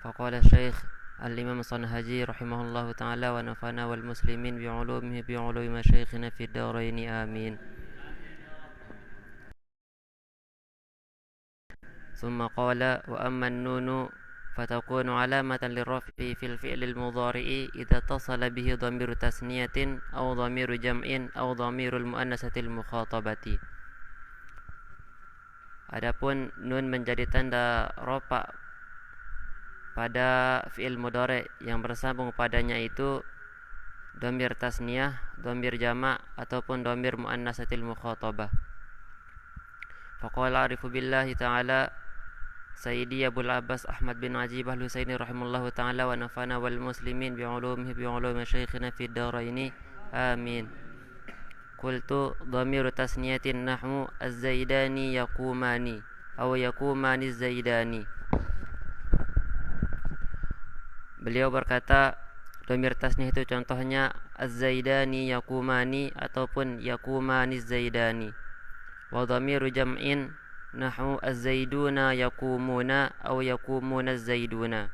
فقال الشيخ الإمام الصنهاجي رحمه الله تعالى ونفعنا والمسلمين بعلومه بعلوم مشايخنا في الدارين آمين. ثم قال وأما النون فتكون علامة للرفع في الفعل المضارع إذا اتصل به ضمير تثنية أو ضمير جمع أو ضمير المؤنثة المخاطبة. Adapun nun menjadi tanda rofa pada fi'il mudhari yang bersambung padanya itu dhamir tasniyah, dhamir jama' ataupun dhamir muannatsatil mukhatabah. Faqala arifu billahi ta'ala Sayyidi Abul Abbas Ahmad bin Ajib Al-Husaini rahimahullahu ta'ala wa nafana wal muslimin bi'ulumihi bi'ulumi masyayikhina fid daraini amin. Qultu dhamiru tasniyatin nahmu az-zaidani yaqumani aw yaqumani az-zaidani. Beliau berkata dhamir tasniyah itu contohnya az-zaidani yaqumani ataupun yaqumani az-zaidani. Wa dhamiru jam'in nahmu az-zaiduna yaqumuna aw yaqumuna az-zaiduna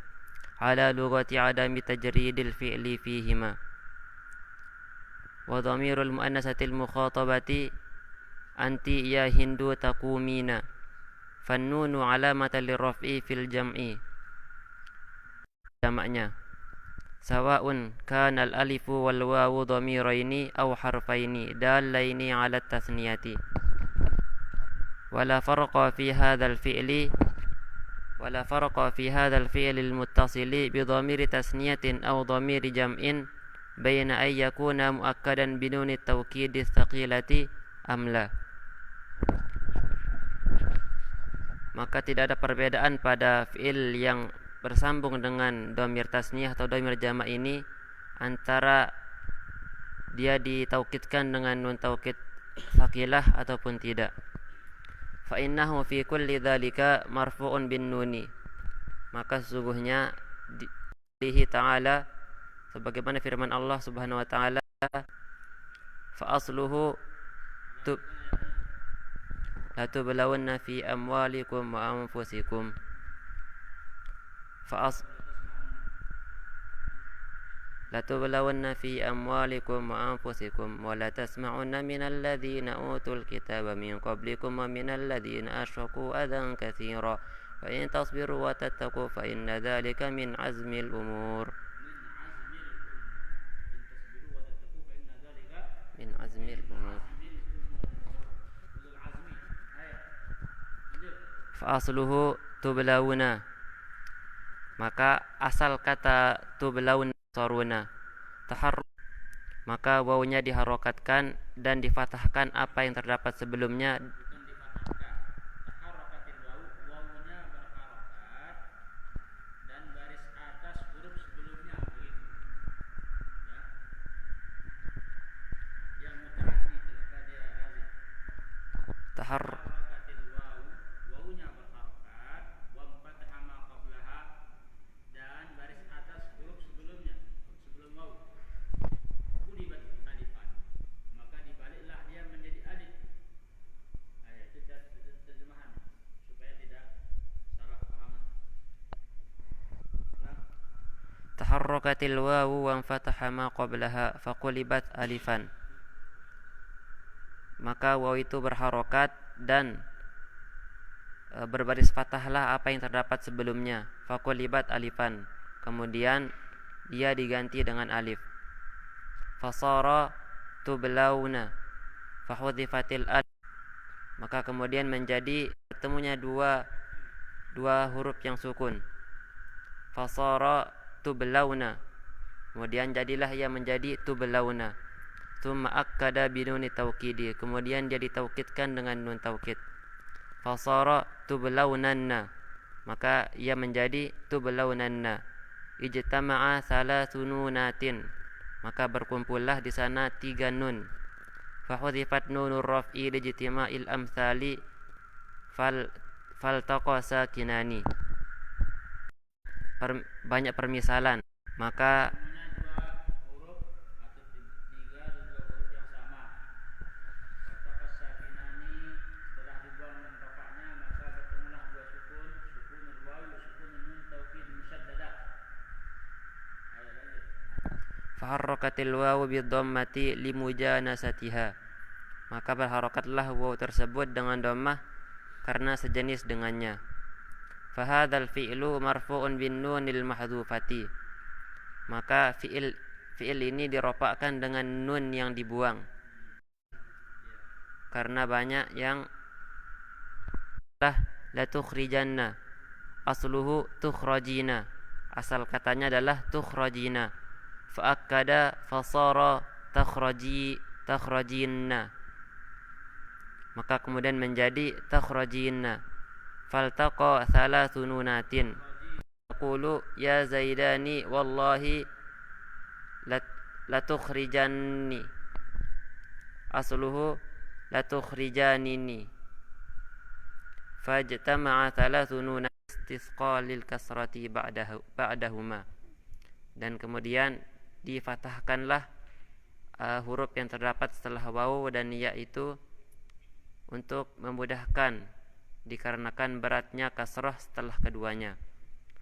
ala lughati adami tajridil fi'li fihima. Wa dhamirul muannatsatil mukhatabati anti ya hindu taqumina fannunu alamatan lirraf'i fil jam'i jamaknya sawa'un kana al-alifu wal wawu dhamiraini aw harfaini dalaini 'ala at-tasniyati wala farqa fi hadzal fi'li al-muttasili bi dhamiri tasniyatin aw dhamiri jam'in baina ay yakuna muakkadan binuni tawkid tsaqilati amla. Maka tidak ada perbedaan pada fi'il yang bersambung dengan dhamir tasniyah atau dhamir jama' ini antara dia ditaukidkan dengan nun taukid tsaqilah ataupun tidak. Fa innahu fi kulli dzalika marfu'un bin nuni. Maka sesungguhnya dihi ta'ala sebagaimana firman Allah Subhanahu wa taala fa asluhu la tublawunna fi amwalikum wa anfusikum la tublawunna fi amwalikum wa anfusikum wa la tasma'unna minal ladzina utul kitaba min qablikum wa minal ladzina asyraku adan katsira fa in tasbiru wa tattaqu fa inna dzalika min azmil umur. Min azmil umur. Fa asluhu tublawuna. Maka asal kata tublawuna saruna taharruk, maka wawunya diharokatkan dan difathahkan apa yang terdapat sebelumnya. Taharrakatil wawu wa fataha ma qablaha faqulibat alifan. Maka waw itu berharokat dan berbaris fathahlah apa yang terdapat sebelumnya. Faqulibat alifan. Kemudian dia diganti dengan alif. Fasara tublawna fahudhifatil alif. Maka kemudian menjadi ketemunya dua huruf yang sukun. Fasara tublawna, kemudian jadilah ia menjadi tublawna. Tsumma akkada binuni taukidi, kemudian dia ditaukidkan dengan nun taukid. Fasara tublawnanna, maka ia menjadi tublawnanna. Ijtama'a thalathu nunatin, maka berkumpullah di sana 3 nun. Fahudhifat nunur raf'i lijtima'il amthali faltaqa sakinani. Banyak permisalan, maka faharrakatil wawu bidhammati limujanasatiha, maka berharokatlah waw tersebut dengan dhammah karena sejenis dengannya. Fahadzal fi'lu marfu'un bin nunil mahdhufati, maka fi'il ini dirofakkan dengan nun yang dibuang karena banyak yang la tukhrijanna, asluhu tukhrajina, asal katanya adalah tukhrajina, fa'akkada fasara takhrajinna, maka kemudian menjadi takhrajinna. Faltaqa thalathu nunatin aqulu ya zaidani wallahi la tukhrijanni, asluhu la tukhrijanini, fajtama'a thalathu nunat istisqa lil kasrati ba'dahuma, dan kemudian difatahkanlah huruf yang terdapat setelah wawu dan ya itu untuk memudahkan dikarenakan beratnya kasrah setelah keduanya.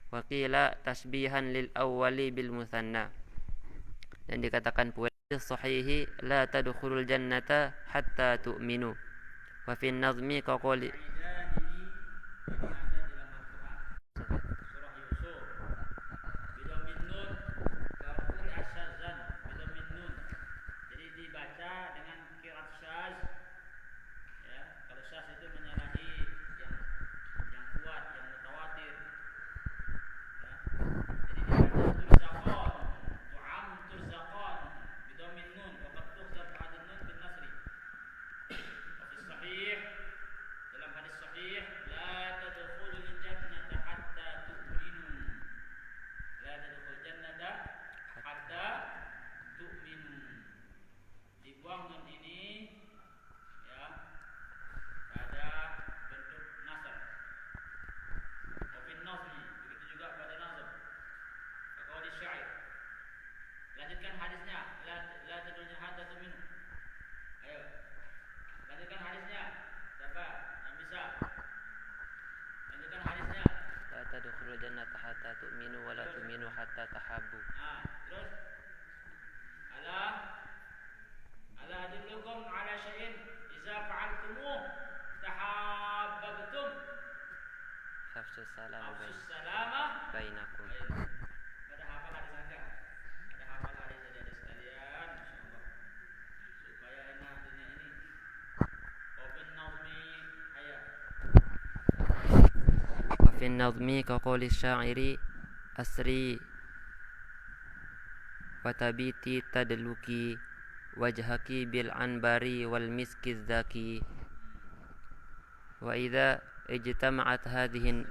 Wa qila tashbihan lil awwali bil mutsanna, dan dikatakan pula sahihi la tadkhulul jannata hatta tu'minu, wa fi an-nazmi qawli jannata hatta tu'minu wa la tu'minu hatta tahabbu. Terus ala adullukum ala syai'in idza fa'altumuh tahabbtum Hafsus salama bainakum. Pada hafal hadis saja. Ada hafal hadis saja sekalian, insyaallah. Supaya enak dunia ini. Wafin nazmi ayat. Wafin nazmi kaqouli syairi asri watabiti tadluki wajhaki bil anbari wal miski zaki wa idza ijtama'at hadhihi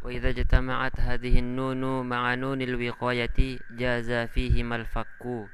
وإذا اجتمعت هذه النون مع نون الوقاية جاز فيهما الفك.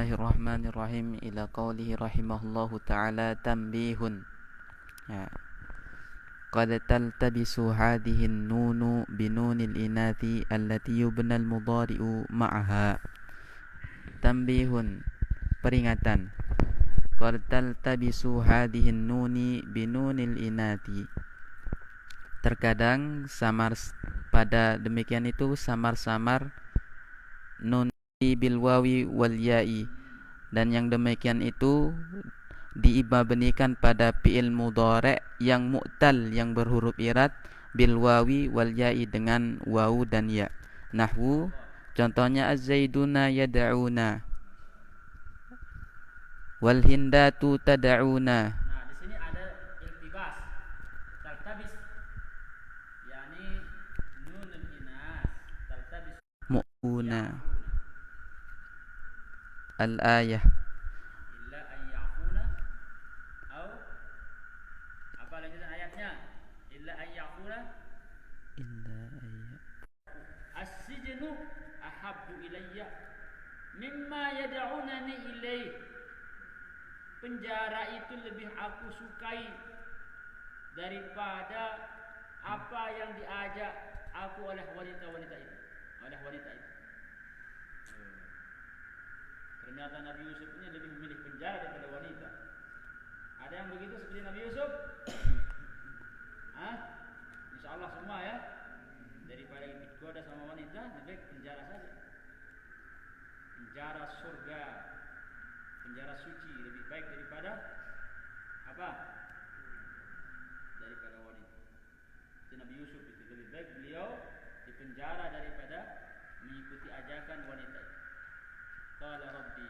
Bismillahirrahmanirrahim. Ila qawlihi rahimahullahu ta'ala tanbihun. Ya. Qad taltabisu hadhihi nunu binunil inathi allati yubna al-mudhari'u ma'aha. Tanbihun, peringatan. Qad taltabisu hadhihi nuni binunil inathi. Terkadang pada demikian itu samar-samar nun bil wawi wal ya'i, dan yang demikian itu diibabenikan pada fi'il mudhari' yang mu'tal, yang berhuruf irat, bil wawi wal ya'i, dengan wawu dan ya. Nahwu, contohnya az-zaiduna yad'una wal hindatu tad'una. Nah, di sini ada iltibas. Taltabis yakni nunul inas. Taltabis Mu'una al-ayah. illa an ya'funa au apa lanjutan ayatnya? Illa an ya'funa Illa ayah. as-sijnu ahabbu ilayya mimma yad'unani ilaih. Penjara itu lebih aku sukai daripada apa yang diajak aku oleh wanita-wanita itu. Ternyata Nabi Yusuf ini lebih memilih penjara daripada wanita. Ada yang begitu seperti Nabi Yusuf? InsyaAllah semua ya. Daripada digoda sama wanita, lebih baik penjara saja. Penjara surga, penjara suci lebih baik daripada apa? Daripada wanita. Itu Nabi Yusuf itu lebih baik beliau di penjara daripada mengikuti ajakan wanita itu. Qala rabbi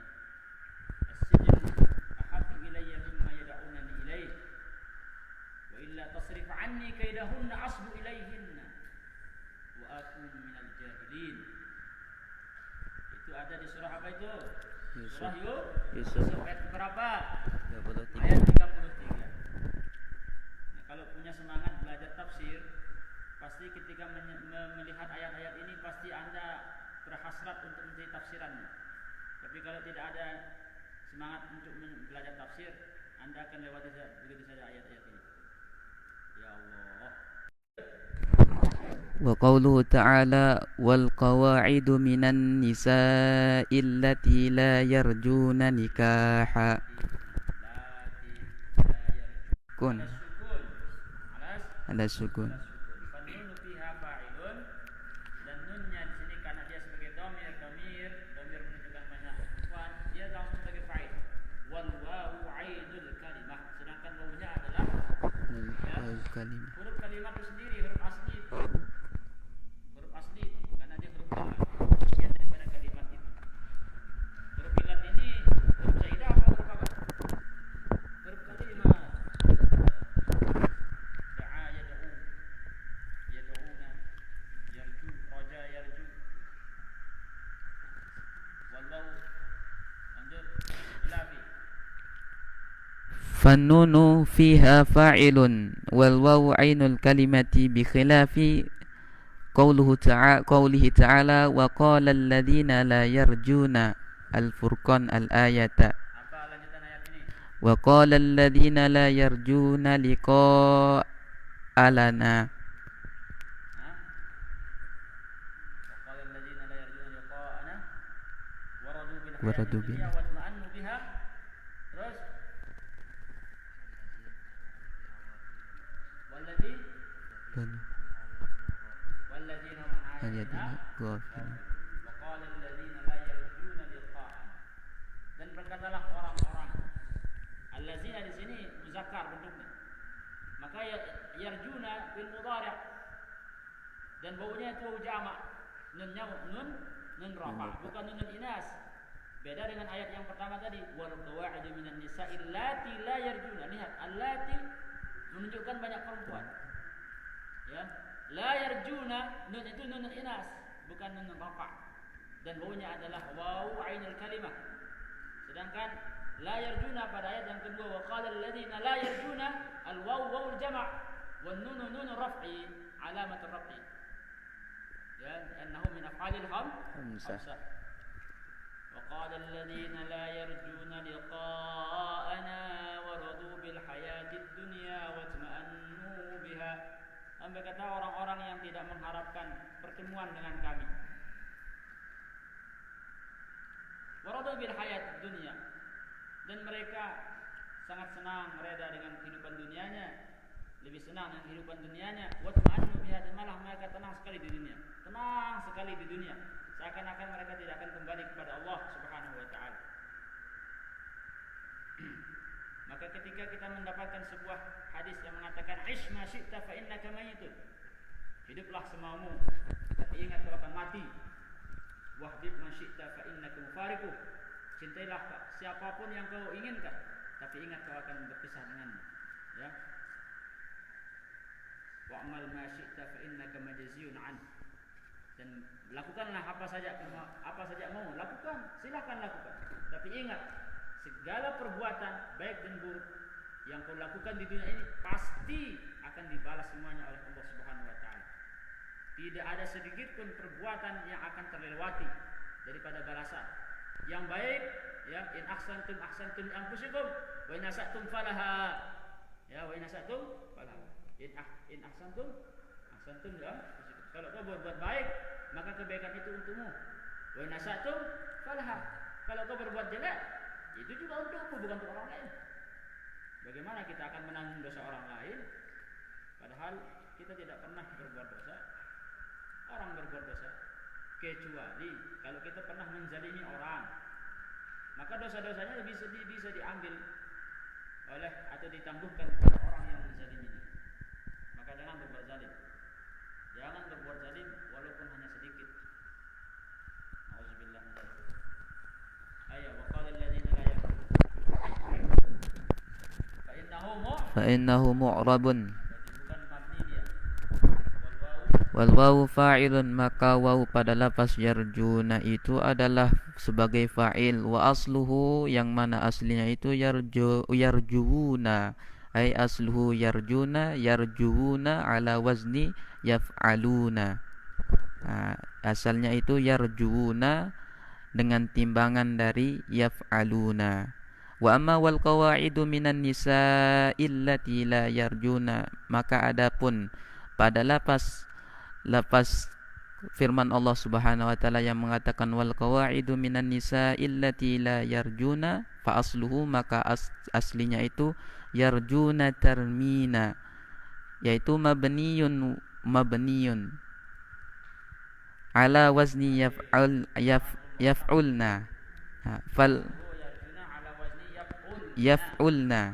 as-sijnu ahabbu ilayya mimma yad'unani ilayh wa illa tasrif 'anni kaydahunna asbu ilayhinna wa akun minal jahilin. Itu ada di surah apa itu? Surah Yusuf ayat berapa? 33. Ayat 33. Nah, kalau punya semangat belajar tafsir, pasti ketika melihat ayat-ayat ini pasti Anda berhasrat untuk mencari tafsirannya. Tapi kalau tidak ada semangat untuk belajar tafsir, Anda akan lewati begitu saja ayat-ayat ini. Ya Allah. Wa qawluhu ta'ala wal qawa'idu minan nisa'i allati la yarjuna nikaha. Kun ada sukun. Fanunu fiha fa'ilun, dan nunnya di sini karena dia sebagai domir menunjukkan banyak perempuan, dia langsung sebagai fa'il. Wal wawu ainul kalimah, sedangkan wawunya adalah Kalimah. huruf kalimat itu sendiri, huruf asli karena dia huruf kalimat, bagian daripada kalimat itu. Huruf ilat ini huruf zaidah apa huruf apa? Huruf kalimat. Da'a yad'u, yad'una, yarju, raja yarju. Wallahu, lanjut. Ilafi. Fannunu fiha fa'ilun wal wawu ainul kalimati bi khilafi qawlihi ta'ala wa qala alladhina la yarjuna al-Furqan al-ayata. Apa lanjutan ayat ini? Wa qala alladhina la yarjuna liqa'alana. وقال الذين لا يرجون لقاءنا ورضوا ورضوا بالحياة الدنيا بالله. واطمأنوا بها. Terus والذين هم عن آياتنا Ghafilun. وقال الذين لا يرجون لقاءنا. Dan berkatalah orang-orang, allazina di sini muzakkar bentuknya, maka yarjuna bil mudhari', dan baunya itu bau jamak, nunnya nun rafa, bukan nun inas. Beda dengan ayat yang pertama tadi, wal qawa'idu minan nisa'i allati la yarjuna. Lihat, allati menunjukkan banyak perempuan. Ya, la yarjuna, nun itu nun inas, bukan nun rafa. Dan baunya adalah wawu ainul kalimah. Sedangkan la yarjuna pada ayat yang kedua, wa qala alladziina la yarjuna, al wawu wawul jama' wan nunu nun raf'i alamat raf'i. Ya, annahu min af'alil khamsah. وقال الذين لا يرجون لقاءنا ورضوا بالحياة الدنيا واطمأنوا بها. Dan berkata orang-orang yang tidak mengharapkan pertemuan dengan kami. Waradu bil hayat dunia, dan mereka sangat senang reda dengan kehidupan dunianya, lebih senang dengan kehidupan dunianya. Watma'annu biha, dan malah mereka tenang sekali di dunia, tenang sekali di dunia, seakan-akan mereka tidak akan kembali kepada Allah Subhanahu wa taala. Maka ketika kita mendapatkan sebuah hadis yang mengatakan ish ma syi'ta fa innaka mayyitun, hiduplah semaumu tapi ingat kau akan mati. Wahdib ma syi'ta fa innaka mufariquh, cintailah siapapun yang kau inginkan tapi ingat kau akan berpisah dengannya, ya. Wa'mal ma syi'ta fa innaka majziyun an, dan lakukanlah apa saja mau lakukan, silakan lakukan, tapi ingat segala perbuatan baik dan buruk yang kau lakukan di dunia ini pasti akan dibalas semuanya oleh Allah Subhanahu wa taala. Tidak ada sedikit pun perbuatan yang akan terlewati daripada balasan. Yang baik, ya, in ahsantum ahsantum li anfusikum wa in asatum falaha. Ya, wa in asatum falaha. In ahsantum ahsantum li anfusikum. Kalau kau berbuat baik, maka kebaikan itu untukmu. Wa in asatum falaha. Kalau kau berbuat jelek, itu juga untukmu, bukan untuk orang lain. Bagaimana kita akan menanggung dosa orang lain padahal kita tidak pernah berbuat dosa? Orang berbuat dosa, kecuali kalau kita pernah menzalimi orang, maka dosa-dosanya bisa diambil oleh atau ditangguhkan kepada orang yang menzaliminya. Maka jangan berbuat zalim, jangan berbuat zalim walaupun hanya sedikit. Auzubillah min dzalik. Ayat wa qala alladziina la ya'lamuun fa innahu mu'rabun wal wawu fa'ilun, maka wawu pada lafaz yarjuna itu adalah sebagai fa'il, wa asluhu yang mana aslinya itu yarjuuna, ay asluhu yarjuna ala wazni yaf'aluna. Asalnya itu yarjuuna dengan timbangan dari yaf'aluna. Wa amma wal qawaidu minan nisa'i allati la yarjuna, maka adapun pada lafaz firman Allah Subhanahu wa taala yang mengatakan wal qawaidu minan nisa'i allati la yarjuna, fa asluhu, maka aslinya itu yarjuna tarmina, yaitu mabniyun ala wazni yaf'ulna. Fal yaf'ulna.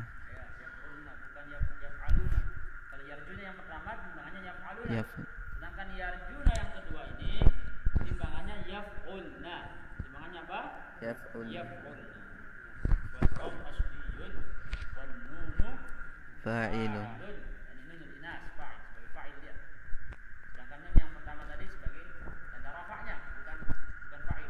Kalau yarjuna yang pertama timbangannya yaf'aluna. Yaf. Sedangkan yarjuna yang kedua ini timbangannya yaf'ulna. Timbangannya apa? Yaf'ulna. Wal qawl asliyun wan nunu Fa'ilun. Dan ini nunul inas fa'il sebagai fa'il dia. Sedangkan nun yang pertama tadi sebagai tanda rafa'nya, bukan fa'il.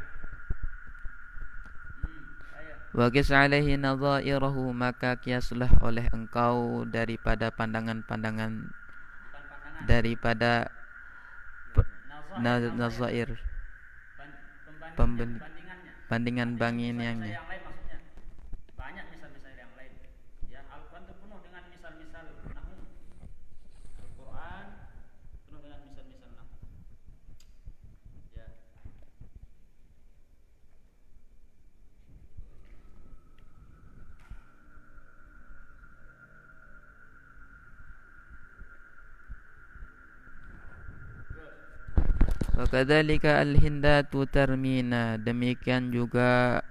Wa qis alaihi nadhairahu, maka kiaslah oleh engkau daripada pandangan-pandangan daripada nazair bandingan banginannya. Yang lain maksudnya banyak misal-misal yang lain. Ya, Al-Quran itu penuh dengan misal-misal nahwu. Al-Quran penuh dengan misal-misal nahwu. Ya. Wa kadzalika al-hindatu tarmina, demikian juga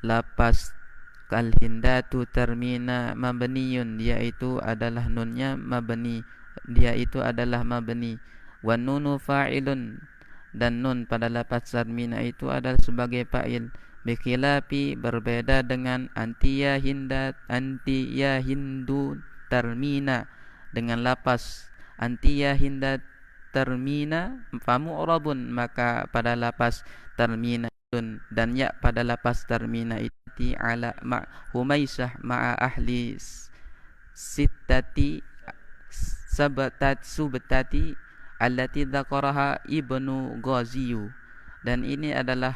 lapas al-hindatu tarmina mabniyun, yaitu adalah nunnya mabni, dia itu adalah mabni. Wa nunu fa'ilun, dan nun pada lapas tarmina itu adalah sebagai fa'il. Bikhilafi, berbeda dengan antiya hindu tarmina, dengan lapas antiya hinda termina famu'rabun, maka pada lapas termina dan ya pada lapas termina itu ala ma Humaisah ma'a ahli sittati subtati allati dzakaraha Ibnu Ghaziyu, dan ini adalah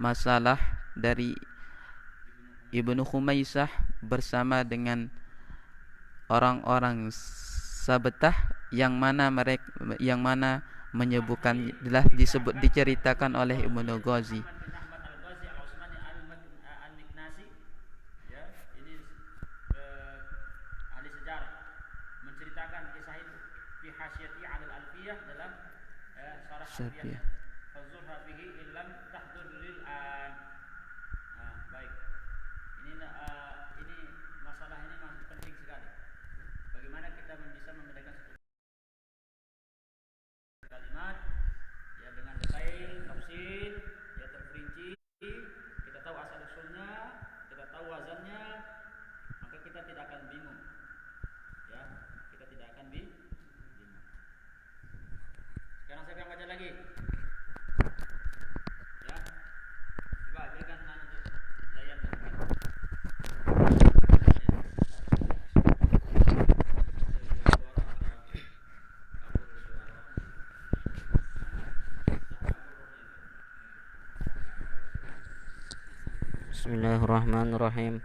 masalah dari Ibnu Khumaisah bersama dengan orang-orang Sabtah yang mana menyebutkan telah diceritakan oleh Ibnu Ghazi. Muhammad bin Ahmad Al-Ghazi Al-Usmani Al-Miknasi, ya, ini ahli sejarah menceritakan kisah itu fi hasyati 'ala al-alfiyah dalam syarah alfiyah. Fazurha bihi illam tahdur lil an. Baik. Ini masalah ini masih penting sekali. Bagaimana kita bisa membedakan satu kalimat ya dengan detail, tafsir, ya terperinci, kita tahu asal usulnya, kita tahu wazannya, maka kita tidak akan bingung. Ya, kita tidak akan bingung. Sekarang saya akan baca lagi. Ya. Coba berikan tangan untuk layar terdekat. Bismillahirrahmanirrahim.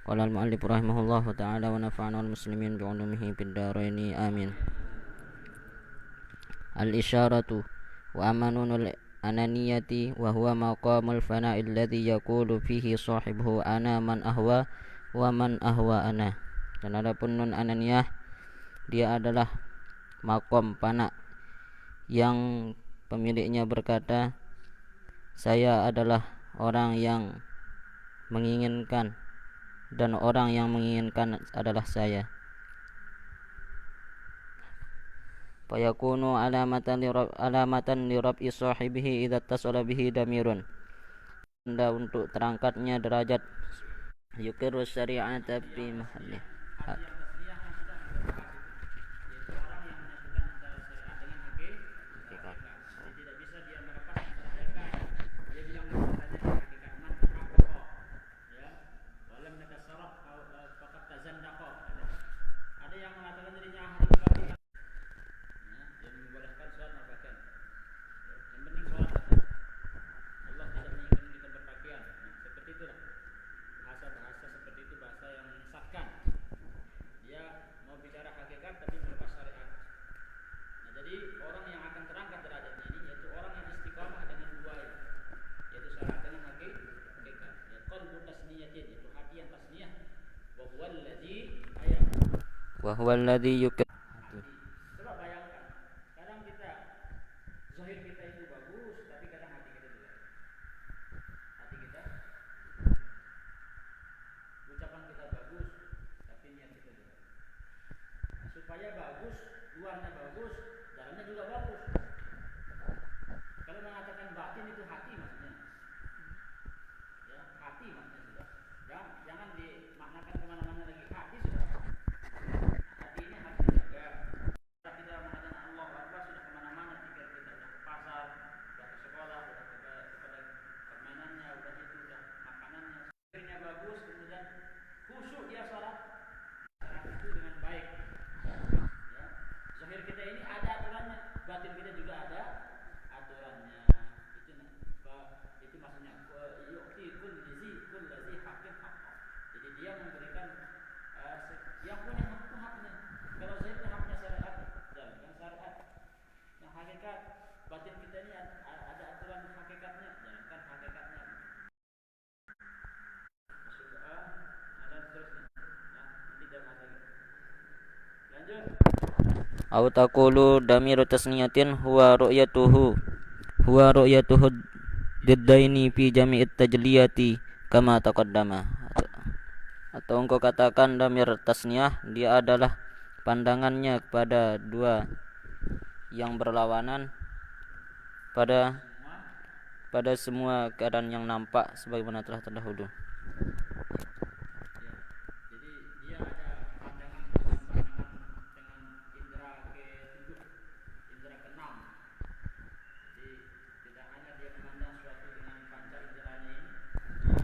Qala al-mu'allif rahimahullahu ta'ala wa nafa'ana wal muslimin bi 'ulumihi fid dharain amin. Al-isyaratu wa amanunul ananiyati wa huwa maqamul fana'i alladhi yaqulu fihi sahibuhu ana man ahwa wa man ahwa ana. Dan adapun nun ananiyah, dia adalah maqam fana yang pemiliknya berkata, saya adalah orang yang menginginkan dan orang yang menginginkan adalah saya. Fayakunu alamatan li rab'i sahibihi idza tasala bihi damirun. Tanda untuk terangkatnya derajat yukiru syari'ata fi mahalli. Wa huwa alladhi Coba bayangkan, kadang kita zahir kita itu bagus, tapi kadang hati kita jelek. Hati kita, ucapan kita bagus, tapi niat kita jelek. Supaya bagus, luarnya bagus, dalamnya juga bagus. Kalau mengatakan batin itu hati maksudnya, ya hati maksudnya sudah. Jangan dimaknakan kemana-mana lagi, hati sudah. Hati ini harus dijaga. Kita mengatakan Allah Akbar sudah kemana-mana, jika kita sudah ke pasar, sudah ke sekolah, sudah kepada permainannya, sudah itu, sudah makanannya, zahirnya bagus, kemudian khusyuk dia sholat itu dengan baik. Ya. Zahir kita ini ada aturannya, batin kita juga ada aturannya. Itu maksudnya yu'ti kullazi haqqin haqqah. Jadi dia memberikan yang punya hak itu haknya. Kalau zahir itu haknya syariat, jalankan syariat. Yang hakikat batin kita ini ada aturan hakikatnya, jalankan hakikatnya. Masuk doa, ada seterusnya. Nah, nanti jangan lagi. Lanjut. Au taqulu damiru tasniyatin huwa ru'yatuhu diddaini fi jami'it tajliyati kama taqaddama. Atau engkau katakan damir tasniyah, dia adalah pandangannya kepada dua yang berlawanan pada semua keadaan yang nampak sebagaimana telah terdahulu. Jadi dia ada pandangan dengan indera ketujuh, indera keenam. Jadi tidak hanya dia memandang suatu dengan panca inderanya ini,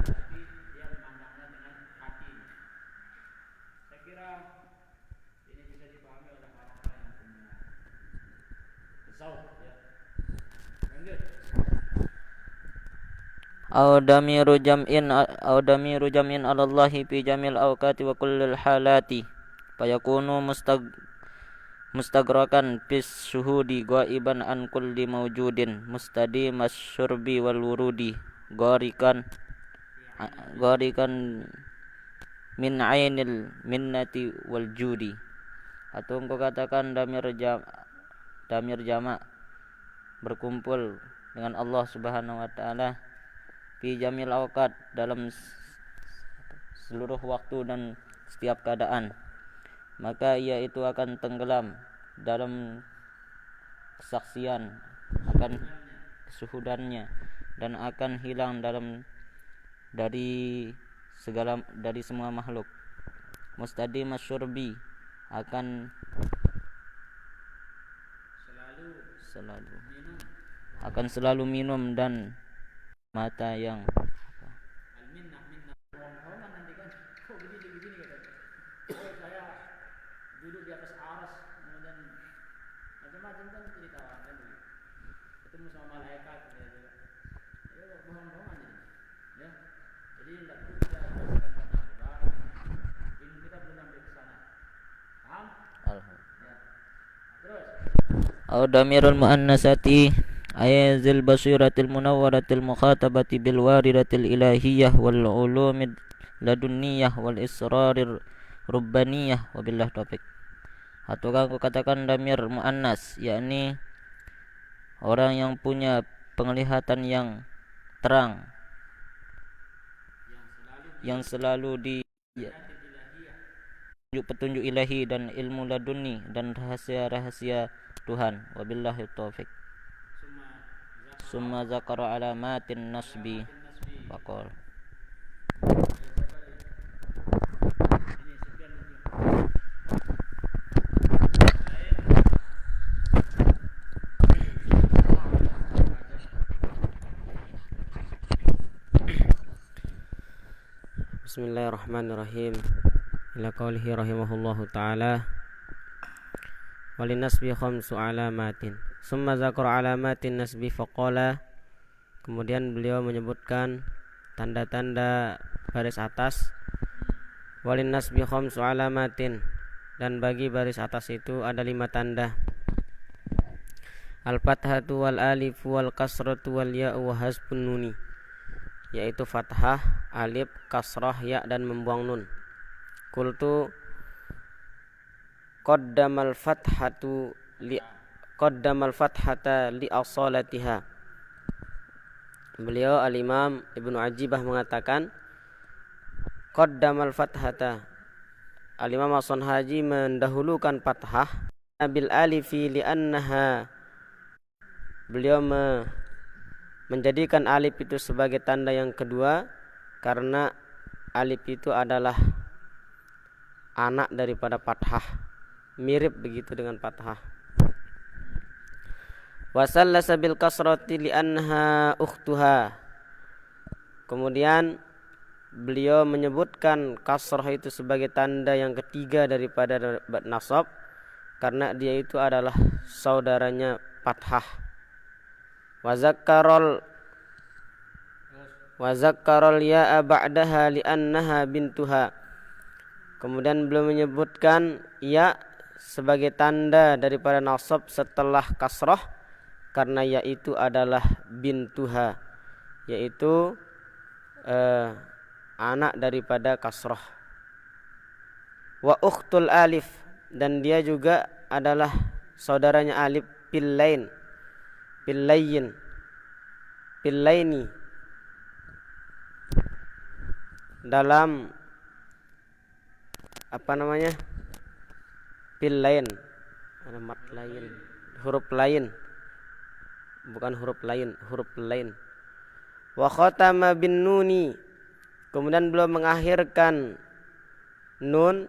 tapi dia memandangnya dengan hati. Saya kira ini bisa dipahami oleh orang-orang yang punya zauk, ya. Lanjut. أو ضمير على الله في جميع الأوقات وكل الحالات فيكون مستغرقا في الشهود غائبا عن كل موجود مستديم الشرب والورود غارقا min ainil minnati wal judi. Atau engkau katakan damir jamak berkumpul dengan Allah Subhanahu wa taala fi jamil awqat dalam seluruh waktu dan setiap keadaan, maka ia itu akan tenggelam dalam kesaksian akan kesuhudannya dan akan hilang dari semua makhluk. Mustadi masyurbi akan selalu minum dan mata yang saya duduk di atas aras, kemudian macam-macam kan cerita orang kan begitu. Ketemu sama malaikat gitu. Ya bohong-bohongan jadi. Ya. Jadi tidak perlu kita jelaskan banyak lebar. Ilmu kita belum sampai ke sana. Paham? Ya. Terus. Au damirul muannasati ayazil basiratil munawwaratil mukhatabati bil waridatil ilahiyah wal ulumid ladunniyah wal israrir rubbaniyah wabillah taufiq. Ataukah aku katakan damir muannas, yakni orang yang punya penglihatan yang terang, yang selalu di petunjuk ilahi dan ilmu laduni dan rahasia-rahasia Tuhan. Wabillahi taufiq. Summa zakara alamatin nasbi faqala. Bismillahirrahmanirrahim. Ila qaulihi rahimahullahu ta'ala walin nasbi khamsu alamatin. Summa zakara alamatin nasbi faqala. Kemudian beliau menyebutkan tanda-tanda baris atas. Walin nasbi khamsu alamatin, dan bagi baris atas itu ada 5 tanda. Al-fathatu wal alifu wal kasratu wal ya'u wa hasbun nuni, yaitu fathah, alif, kasrah, ya dan membuang nun. Qultu qaddamal fathata li asalatiha. Beliau al-Imam Ibnu Ajibah mengatakan qaddamal fathata. Al-Imam As-Sanhaji mendahulukan fathah bil alifi li'annaha. Beliau menjadikan alif itu sebagai tanda yang kedua karena alif itu adalah anak daripada fathah, mirip begitu dengan fathah. Wasallasa bil kasrati li'annaha ukhtuha. Kemudian beliau menyebutkan kasrah itu sebagai tanda yang ketiga daripada nasab karena dia itu adalah saudaranya fathah. Wazakkarol ya'a ba'daha li'annaha bintuha. Kemudian beliau menyebutkan ya sebagai tanda daripada nasab setelah kasrah karena ya itu adalah bintuha, yaitu anak daripada kasrah. Wa ukhtul alif, dan dia juga adalah saudaranya alif pillaini, dalam pillain, ada mat lain, huruf lain, bukan huruf lain, huruf lain. Wa khatama bin nuni, kemudian beliau mengakhirkan nun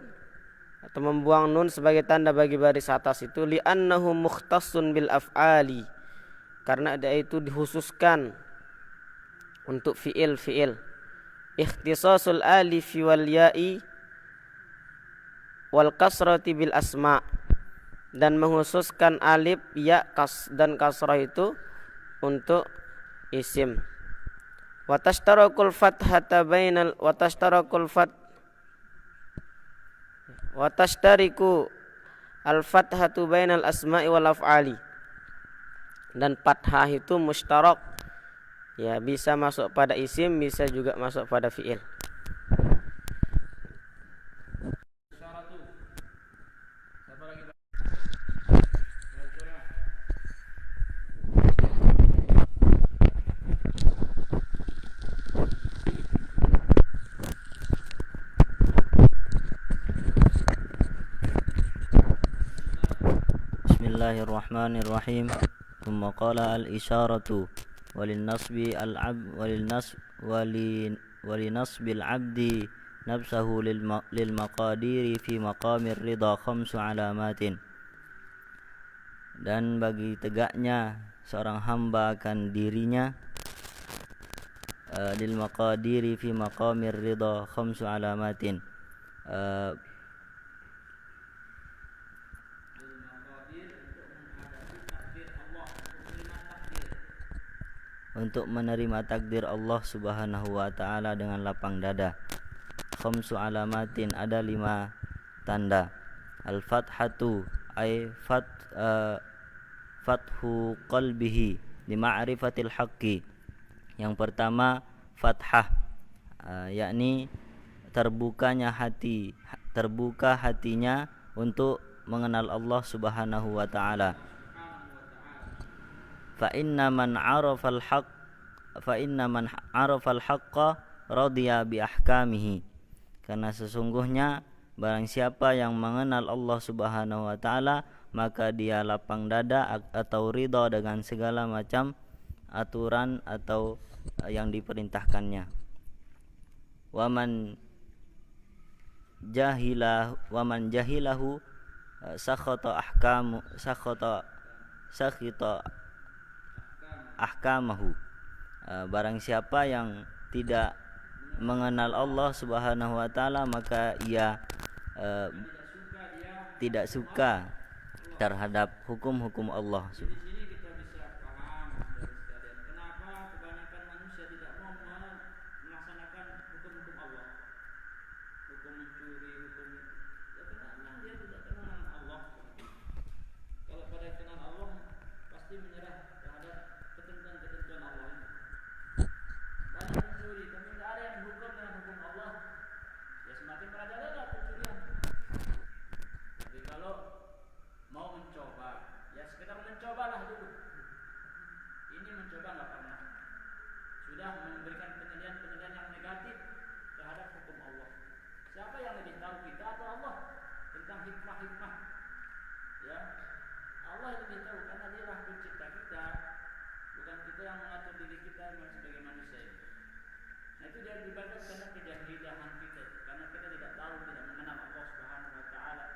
atau membuang nun sebagai tanda bagi baris atas itu li'annahu mukhtassun bil af'ali, karena dia itu dikhususkan untuk fiil. Ikhtisasul alifi wal ya'i wal kasrati bil asma, dan menghususkan alif, ya, dan kasrah itu untuk isim. Watashtarakul fathata bainal watashtariku al-fathatu bainal asma'i wal af'ali. Dan fathah itu mustarak, ya, bisa masuk pada isim, bisa juga masuk pada fi'il. Bismillahirrahmanirrahim. Thumma qala al-isyaratu walinasbi walinasbil abdi nafsahu lil maqadiri fi maqamir ridha khamsu alamatin. Dan bagi tegaknya seorang hamba akan dirinya lil maqadiri fi maqamir ridha khamsu alamatin, untuk menerima takdir Allah Subhanahu wa taala dengan lapang dada. Khamsu alamatin, ada 5 tanda. Al-fathatu ay fathu qalbihi li ma'rifatil haqqi. Yang pertama fathah, yakni terbuka hatinya untuk mengenal Allah Subhanahu wa taala. Fa inna man 'arafal haqqa radiya bi ahkamihi. Karena sesungguhnya barang siapa yang mengenal Allah Subhanahu wa taala, maka dia lapang dada atau ridha dengan segala macam aturan atau yang diperintahkannya. Waman jahilahu sakhata ahkamahu. Barang siapa yang tidak mengenal Allah Subhanahu wa taala, maka ia tidak suka terhadap hukum-hukum Allah. Di sini kita bisa paham dari sekalian kenapa kebanyakan manusia tidak mau melaksanakan hukum-hukum Allah. Hukum mencuri, hukum, ya karena dia tidak kenal Allah. Kalau pada kenal Allah pasti menyerah terhadap ketentuan-ketentuan Allah. Banyak mencuri, tapi tidak ada yang hukum dengan hukum Allah, ya semakin merajalela pencurian. Tapi kalau mau mencoba, ya sekedar mencobalah dulu. Ini mencoba nggak pernah, sudah memberikan penilaian yang negatif terhadap hukum Allah. Siapa yang lebih tahu, kita atau Allah, tentang hikmah-hikmah? Ya, Allah yang lebih tahu karena Dialah pencipta kita, bukan kita yang mengatur diri kita sebagai manusia. Nah itu dia dibatas karena kejahilan kita, karena kita tidak tahu, tidak mengenal Allah Subhanahu wa taala.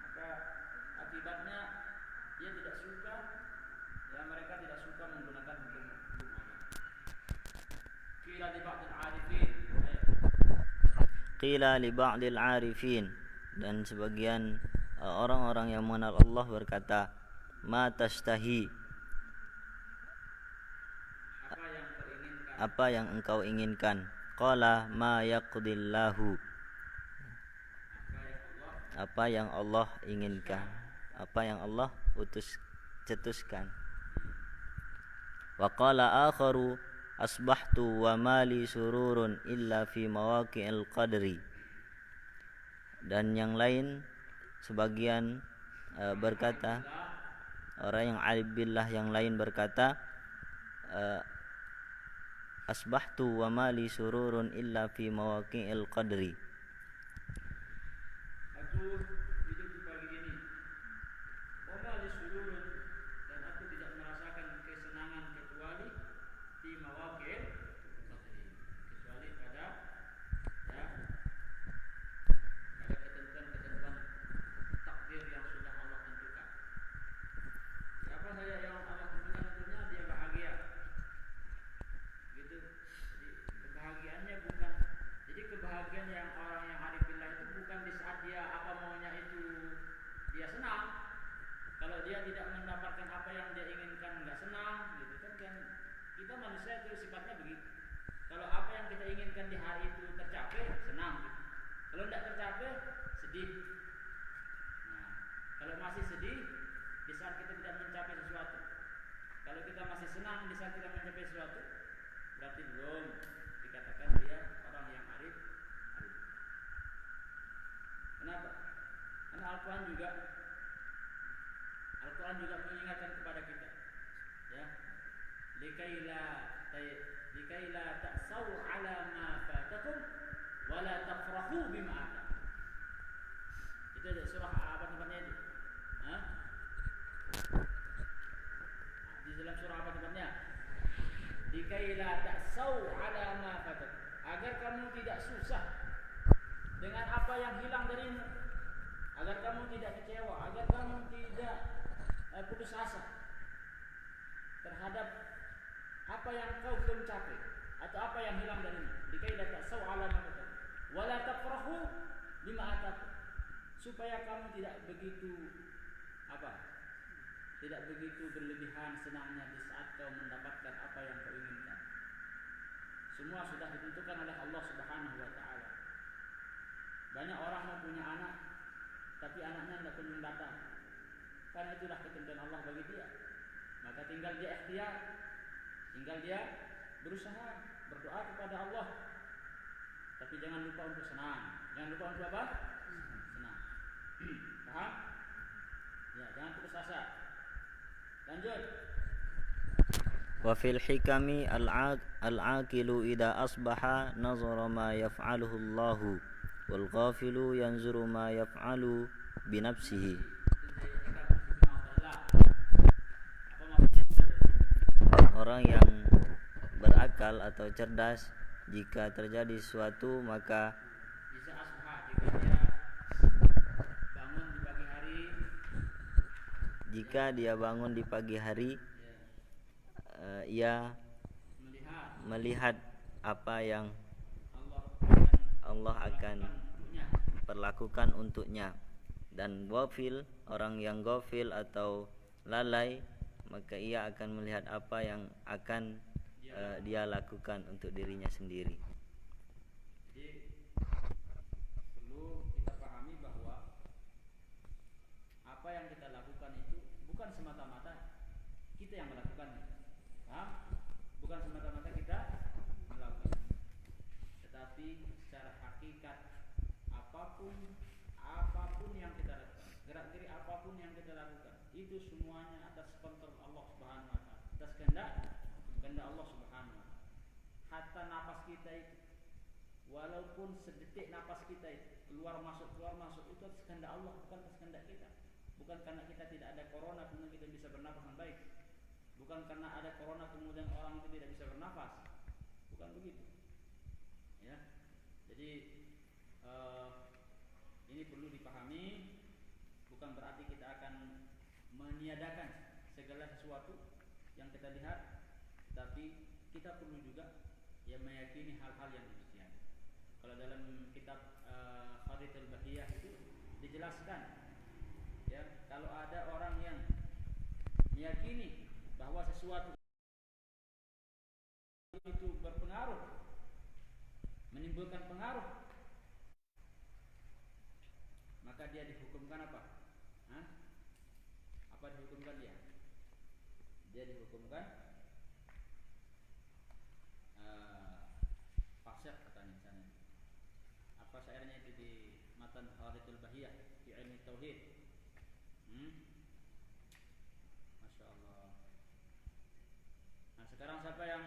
Maka akibatnya dia tidak suka, ya mereka tidak suka menggunakan hukum Allah. Qila li ba'dil 'arifin, dan sebagian orang-orang yang mengenal Allah berkata, ma tashtahi, apa yang engkau inginkan. Qala ma yaqdillahu, apa yang Allah inginkan, apa yang Allah cetuskan. Wa qala akharu asbahtu wa mali sururun illa fi mawaqi'il qadri. Dan yang lain sebagian berkata, orang yang alim billah yang lain berkata, asbahtu wa mali sururun illa fi mawaqi'il qadri. Aku hidup di pagi ini, wamali sururun, dan aku tidak merasakan kesenangan kecuali di mawaqil qadri, kecuali pada ketentuan-ketentuan takdir yang sudah Allah tentukan. Siapa saja yang Allah tentukan untuknya, dia bahagia. Gitu. Jadi kebahagiaannya bukan, jadi kebahagiaan yang orang yang arif billah itu bukan di saat dia apa maunya itu dia senang. Kalau dia tidak mendapatkan apa yang dia inginkan, enggak senang, gitu kan. Kita manusia itu sifatnya begitu. Kalau apa yang kita inginkan di hari itu tercapai, senang. Kalau tidak tercapai, sedih. Nah, kalau masih sedih di saat kita tidak mencapai sesuatu. Kalau kita masih senang di saat kita mencapai sesuatu, berarti belum dikatakan dia orang yang arif. Kenapa? Karena Al-Quran juga mengingatkan kepada kita, ya, likaila ta'saw ala ma fatakum wa la tafrahu bima atakum. Itu ada surah apa tempatnya itu? Hah? Di dalam surah apa tempatnya? Likaila ta'saw ala ma fatakum, agar kamu tidak susah dengan apa yang hilang darimu, agar kamu tidak kecewa, agar kamu tidak putus asa terhadap apa yang kau belum capai atau apa yang hilang darimu. Likaila ta'saw ala ma fatakum wa la tafrahu bima atakum, supaya kamu tidak begitu tidak begitu berlebihan senangnya di saat kau mendapatkan apa yang kau inginkan. Semua sudah ditentukan oleh Allah Subhanahu wa taala. Banyak orang mempunyai anak, tapi anaknya tidak kunjung datang. Karena itulah ketentuan Allah bagi dia. Maka tinggal dia ikhtiar, tinggal dia berusaha, berdoa kepada Allah. Tapi jangan lupa untuk senang. Jangan lupa untuk apa? Senang. Paham? Ya, jangan putus asa. Lanjut. Wa fil hikami al-aqilu idza asbaha nazara ma yaf'aluhu Allahu wal ghafilu yanzuru ma yaf'alu bi nafsihi. Orang yang berakal atau cerdas, jika terjadi sesuatu maka Bisa asbah jika dia bangun di pagi hari, jika dia bangun di pagi hari, ia melihat apa yang Allah akan perlakukan untuknya. Dan ghafil, orang yang ghafil atau lalai, maka ia akan melihat apa yang akan dia lakukan untuk dirinya sendiri. Jadi perlu kita pahami bahwa apa yang kita lakukan itu bukan semata-mata kita yang melakukannya. Paham? Bukan semata-mata kita melakukan, tetapi secara hakikat apapun yang kita lakukan, gerak-gerik apapun yang kita lakukan, itu semuanya atas kontrol Allah Subhanahu wa taala, atas kehendak Allah Subhanahu wa taala. Hatta napas kita itu, walaupun sedetik napas kita itu keluar masuk itu atas kehendak Allah, bukan atas kehendak kita. Bukan karena kita tidak ada corona kemudian kita bisa bernafas dengan baik. Bukan karena ada corona kemudian orang itu tidak bisa bernafas. Bukan begitu. Ya. Jadi ini perlu dipahami, bukan berarti kita akan meniadakan segala sesuatu yang kita lihat, tapi kita perlu juga meyakini hal-hal yang demikian. Kalau dalam kitab Kharitul Bahiyah itu dijelaskan, ya, kalau ada orang yang meyakini bahwa sesuatu itu berpengaruh, menimbulkan pengaruh, maka dia dihukumkan apa? Apa dihukumkan dia? Dia dihukumkan fasik katanya sana. Apa syairnya itu di matan Kharitul Bahiyah di ilmu tauhid? Masya Allah. Nah sekarang siapa yang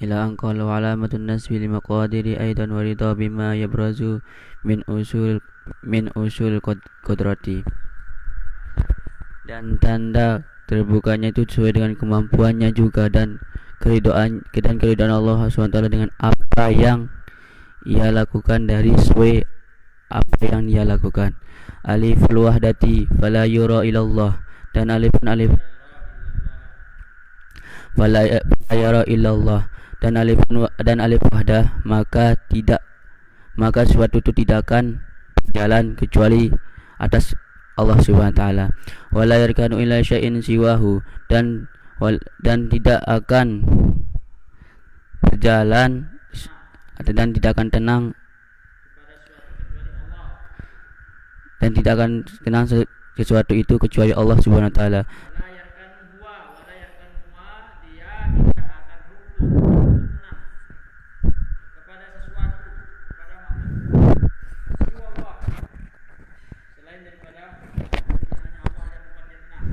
ila an qala wa alamatun nasbi li maqadiri aidan wa ridha bima yabrazu min usul qudrati. Dan tanda terbukanya itu sesuai dengan kemampuannya juga, dan keridhaan Allah SWT dengan apa yang ia lakukan dari sesuai apa yang dia lakukan. Aliful wahdati fala yura ilallah, dan alif fala yara illallah, dan alif wahdah, maka sesuatu itu tidak akan berjalan kecuali atas Allah Subhanahu wa taala. Wala yarkanu ila syai'in siwahu, dan tidak akan berjalan dan tidak akan tenang dan tidak akan tenang sesuatu itu kecuali Allah Subhanahu wa taala. Wala yarkanu huwa, wala yarkanu ma, dia tidak akan rukun tenang kepada sesuatu, kepada makhluk siwa Allah, selain daripada hanya Allah yang membuat dia tenang.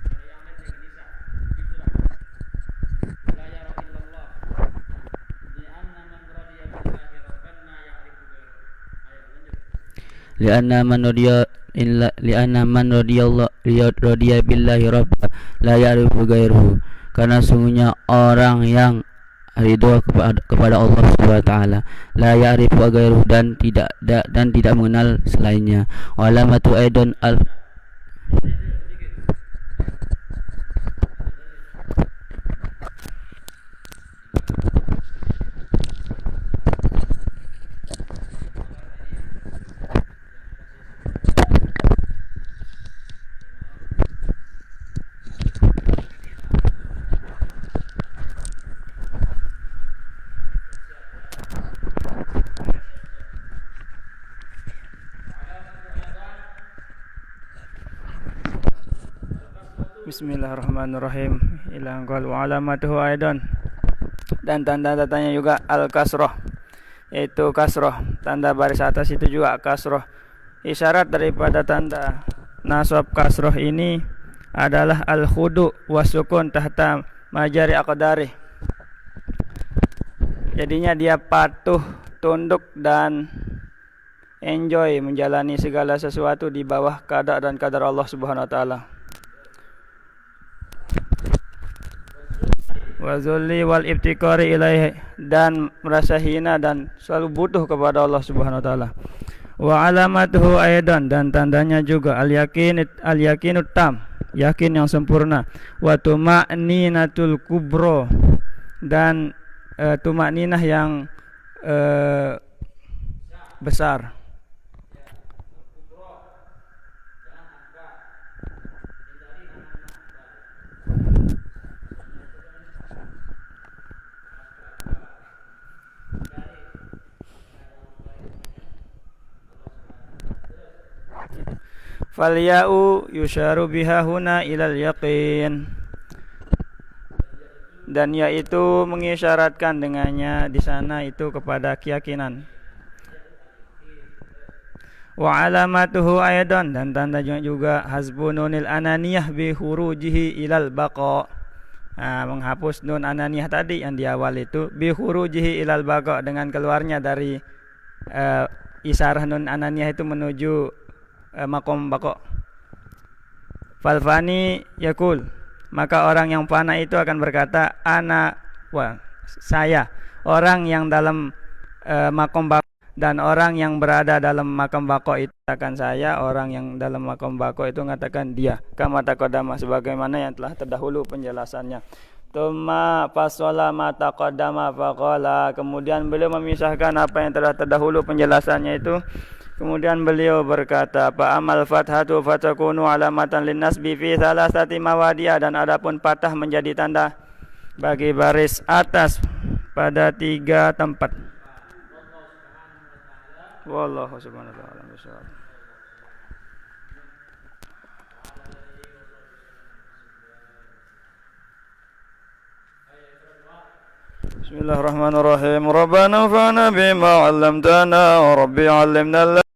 Kalau yang lain dia gelisah. Itulah. La yara illallah. Li'anna man radiya billahi rabban la ya'rifu ghairuhu. Ayo lanjut. Li'anna man radiya billahi rabba la ya'rifu ghairuhu, karena sungguhnya orang yang ridho kepada Allah Subhanahu wa taala, la ya'rifu ghairuhu, dan tidak mengenal selainnya. Walamatu aidan al Bismillahirrahmanirrahim. Ilang qal wa alamatuhu aidan, dan tanda-tandanya juga al-kasrah, yaitu kasrah. Tanda baris atas itu juga kasrah. Isyarat daripada tanda nasab kasrah ini adalah al-khudu wa sukun tahta majari aqdari. Jadinya dia patuh, tunduk, dan enjoy menjalani segala sesuatu di bawah qada dan qadar Allah Subhanahu wa taala. Wa zulli wal ibtikari ilaihi, dan merasa hina dan selalu butuh kepada Allah Subhanahu wa taala. Wa alamatuhu aidan, dan tandanya juga al-yakinut tam, yakin yang sempurna. Wa tuma'ninatul kubro, dan tuma'ninah yang besar. Falya'u yusharu biha huna ilal yaqin, dan yaitu mengisyaratkan dengannya di sana itu kepada keyakinan. Wa alamatuhu aidan, dan tandanya juga hasbununil ananiyah bi khurujihi ilal baqa. Menghapus nun ananiyah tadi yang di awal itu, bi khurujihi ilal baqa, dengan keluarnya dari isarah nun ananiyah itu menuju makom bako. Falfani yakul, maka orang yang fana itu akan berkata saya. Orang yang dalam makom bako, dan orang yang berada dalam makom bako itu katakan saya. Orang yang dalam makom bako itu mengatakan dia. Kama taqaddama, sebagaimana yang telah terdahulu penjelasannya. Tuma fasola ma taqaddama faqala, kemudian beliau memisahkan apa yang telah terdahulu penjelasannya itu. Kemudian beliau berkata, fa amal fathatu fatakunu alamatan linnasbi fi thalathati mawadiyah, dan adapun fathah menjadi tanda bagi baris atas pada 3 tempat. Wallahu subhanahu wa ta'ala bishawab. Bismillahirrahmanirrahim. Rabbana fa'na bima 'allamtana wa rabbi 'allimna